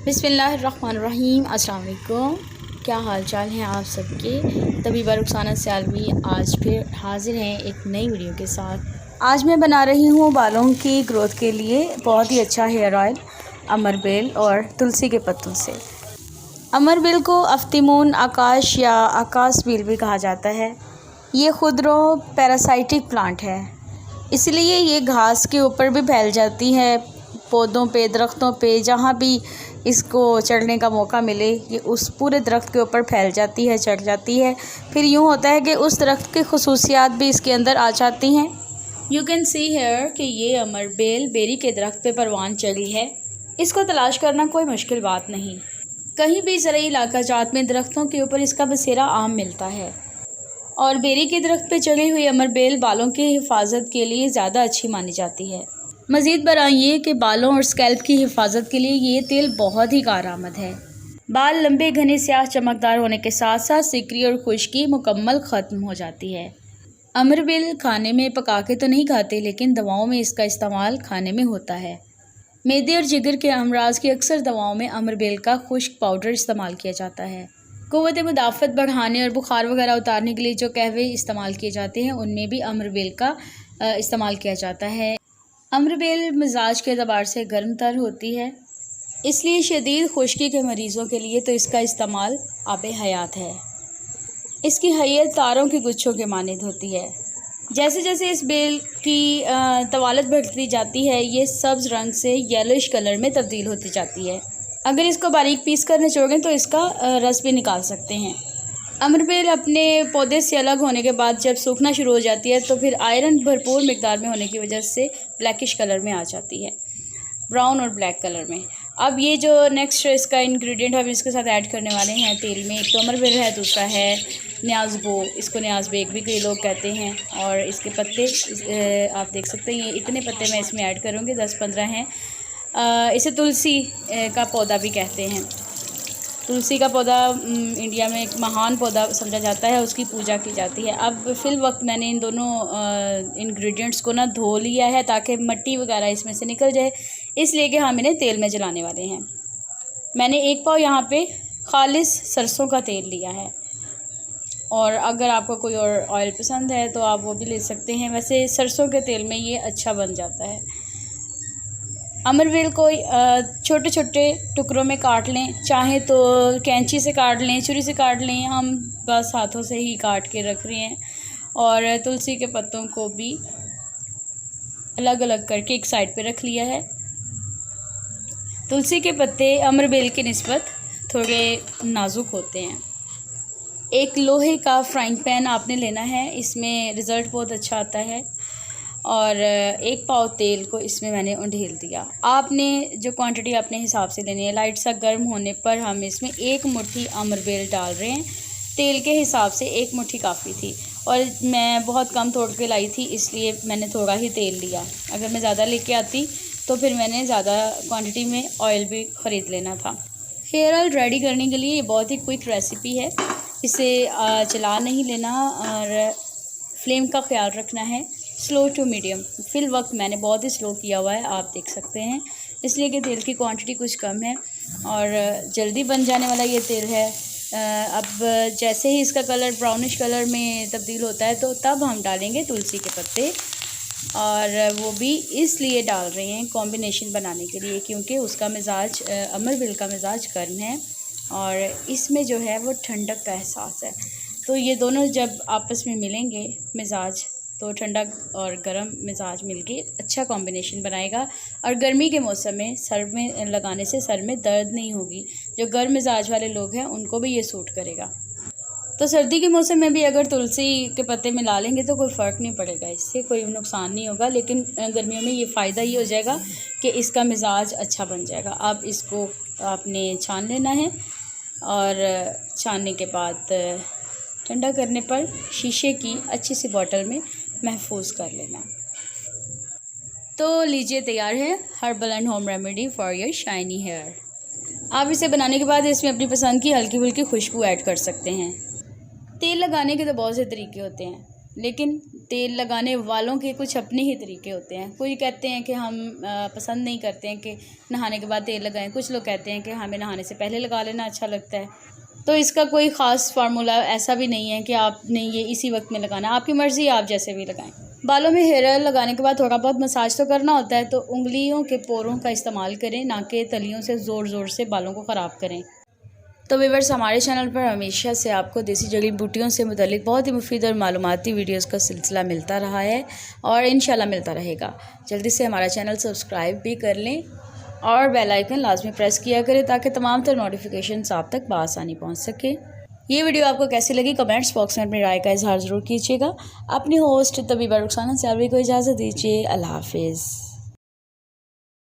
बिस्मिल्लाहिर्रहमानिर्रहीम। अस्सलाम वालेकुम। क्या हाल चाल हैं आप सबके। तबीबा रुखसाना सियालवी आज फिर हाजिर हैं एक नई वीडियो के साथ। आज मैं बना रही हूँ बालों की ग्रोथ के लिए बहुत ही अच्छा हेयर ऑयल अमरबेल और तुलसी के पत्तों से। अमरबेल को अफ्तीमून आकाश या आकाश बेल भी कहा जाता है। ये खुदरो पैरासाइटिक प्लांट है, इसलिए ये घास के ऊपर भी फैल जाती है, पौधों पे, दरख्तों पे, जहाँ भी इसको चढ़ने का मौका मिले ये उस पूरे दरख्त के ऊपर फैल जाती है, चढ़ जाती है। फिर यूँ होता है कि उस दरख्त की खसूसियात भी इसके अंदर आ जाती हैं। यू कैन सी हेयर कि ये अमरबेल बेरी के दरख्त पे परवान चढ़ी है। इसको तलाश करना कोई मुश्किल बात नहीं। कहीं भी ज़राई इलाका जात में दरख्तों के ऊपर इसका बसेरा आम मिलता है और बेरी के दरख्त पे चढ़ी हुई अमरबेल बालों की हिफाजत के लिए ज़्यादा अच्छी मानी जाती है। मज़ीद बरां ये कि बालों और स्कैल्प की हिफाजत के लिए ये तेल बहुत ही कारआमद है। बाल लंबे, घने, स्याह, चमकदार होने के साथ साथ सिकरी और खुश्की मुकम्मल ख़त्म हो जाती है। अमरबेल खाने में पका के तो नहीं खाते, लेकिन दवाओं में इसका इस्तेमाल खाने में होता है। मैदे और जिगर के अमराज की अक्सर दवाओं में अमरबेल का खुश्क पाउडर इस्तेमाल किया जाता है। क़ुव्वत मुदाफ़त बढ़ाने और बुखार वगैरह उतारने के लिए जो कहवे इस्तेमाल किए जाते हैं उनमें भी अमरबेल का इस्तेमाल किया जाता है। अमरबेल मिजाज के एतबार से गर्म तर होती है, इसलिए शदीद खुश्की के मरीज़ों के लिए तो इसका इस्तेमाल आबे हयात है। इसकी हैयत तारों के गुच्छों के मानिंद होती है। जैसे जैसे इस बेल की तवालत बढ़ती जाती है ये सब्ज़ रंग से येलोइश कलर में तब्दील होती जाती है। अगर इसको बारीक पीस कर निचोड़ें तो इसका रस भी निकाल सकते हैं। अमरबेल अपने पौधे से अलग होने के बाद जब सूखना शुरू हो जाती है तो फिर आयरन भरपूर मिकदार में होने की वजह से ब्लैकिश कलर में आ जाती है, ब्राउन और ब्लैक कलर में। अब ये जो नेक्स्ट इसका इंग्रेडिएंट हम इसके साथ ऐड करने वाले हैं तेल में, एक तो अमरबेल है, दूसरा है न्याज़बो, इसको न्याज़ बेग भी कई लोग कहते हैं। और इसके पत्ते आप देख सकते हैं, ये इतने पत्ते मैं इसमें ऐड करूँगी, 10-15 हैं। इसे तुलसी का पौधा भी कहते हैं। तुलसी का पौधा इंडिया में एक महान पौधा समझा जाता है, उसकी पूजा की जाती है। अब फ़िल वक्त मैंने इन दोनों इंग्रेडिएंट्स को ना धो लिया है ताकि मिट्टी वगैरह इसमें से निकल जाए, इसलिए कि हम इन्हें तेल में जलाने वाले हैं। मैंने 1 पाव यहाँ पे खालिस सरसों का तेल लिया है, और अगर आपको कोई और ऑयल पसंद है तो आप वो भी ले सकते हैं। वैसे सरसों के तेल में ये अच्छा बन जाता है। अमरबेल को छोटे छोटे टुकड़ों में काट लें, चाहे तो कैंची से काट लें, छुरी से काट लें, हम बस हाथों से ही काट के रख रहे हैं। और तुलसी के पत्तों को भी अलग अलग करके एक साइड पे रख लिया है। तुलसी के पत्ते अमरबेल की निस्बत थोड़े नाजुक होते हैं। एक लोहे का फ्राइंग पैन आपने लेना है, इसमें रिज़ल्ट बहुत अच्छा आता है। और 1 पाव तेल को इसमें मैंने उंडेल दिया। आपने जो क्वांटिटी अपने हिसाब से लेनी है। लाइट सा गर्म होने पर हम इसमें 1 मुट्ठी अमरबेल डाल रहे हैं। तेल के हिसाब से 1 मुट्ठी काफ़ी थी, और मैं बहुत कम तोड़ के लाई थी, इसलिए मैंने थोड़ा ही तेल लिया। अगर मैं ज़्यादा लेके आती तो फिर मैंने ज़्यादा क्वांटिटी में ऑयल भी ख़रीद लेना था। हेयर ऑयल रेडी करने के लिए ये बहुत ही क्विक रेसिपी है। इसे चला नहीं लेना और फ्लेम का ख्याल रखना है, स्लो टू मीडियम। फिल वक्त मैंने बहुत ही स्लो किया हुआ है, आप देख सकते हैं, इसलिए कि तेल की क्वांटिटी कुछ कम है और जल्दी बन जाने वाला ये तेल है। अब जैसे ही इसका कलर ब्राउनिश कलर में तब्दील होता है तो तब हम डालेंगे तुलसी के पत्ते, और वो भी इसलिए डाल रहे हैं कॉम्बिनेशन बनाने के लिए, क्योंकि उसका मिजाज अमरबेल का मिजाज गर्म है और इसमें जो है वो ठंडक का एहसास है। तो ये दोनों जब आपस में मिलेंगे मिजाज, तो ठंडक और गर्म मिजाज मिलके अच्छा कॉम्बिनेशन बनाएगा। और गर्मी के मौसम में सर में लगाने से सर में दर्द नहीं होगी। जो गर्म मिजाज वाले लोग हैं उनको भी ये सूट करेगा। तो सर्दी के मौसम में भी अगर तुलसी के पत्ते मिला लेंगे तो कोई फ़र्क नहीं पड़ेगा, इससे कोई नुकसान नहीं होगा। लेकिन गर्मियों में ये फ़ायदा ये हो जाएगा कि इसका मिजाज अच्छा बन जाएगा। अब इसको आपने छान लेना है, और छानने के बाद ठंडा करने पर शीशे की अच्छी सी बॉटल में महफूज कर लेना। तो लीजिए, तैयार है herbal and home remedy for your shiny hair. आप इसे बनाने के बाद इसमें अपनी पसंद की हल्की फुल्की खुशबू ऐड कर सकते हैं। तेल लगाने के तो बहुत से तरीके होते हैं, लेकिन तेल लगाने वालों के कुछ अपने ही तरीके होते हैं। कोई कहते हैं कि हम पसंद नहीं करते हैं कि नहाने के बाद तेल लगाएं, कुछ लोग कहते हैं कि हमें नहाने से पहले लगा लेना अच्छा लगता है। तो इसका कोई ख़ास फार्मूला ऐसा भी नहीं है कि आपने ये इसी वक्त में लगाना, आपकी मर्ज़ी, आप जैसे भी लगाएं। बालों में हेयर ऑयल लगाने के बाद थोड़ा बहुत मसाज तो करना होता है, तो उंगलियों के पोरों का इस्तेमाल करें, ना कि तलियों से ज़ोर ज़ोर से बालों को ख़राब करें। तो व्यूअर्स, हमारे चैनल पर हमेशा से आपको देसी जड़ी बूटियों से मुतालिक बहुत ही मुफीद और मालूमाती वीडियोस का सिलसिला मिलता रहा है और इंशाल्लाह मिलता रहेगा। जल्दी से हमारा चैनल सब्सक्राइब भी कर लें और बेल आइकन लाजमी प्रेस किया करें ताकि तमाम तर नोटिफिकेशंस आप तक बआसानी पहुँच सके। ये वीडियो आपको कैसी लगी कमेंट्स बॉक्स में अपनी राय का इजहार ज़रूर कीजिएगा। अपनी होस्ट तबीबा रुखसाना सयालवी को इजाज़त दीजिए। अल्लाह हाफिज़।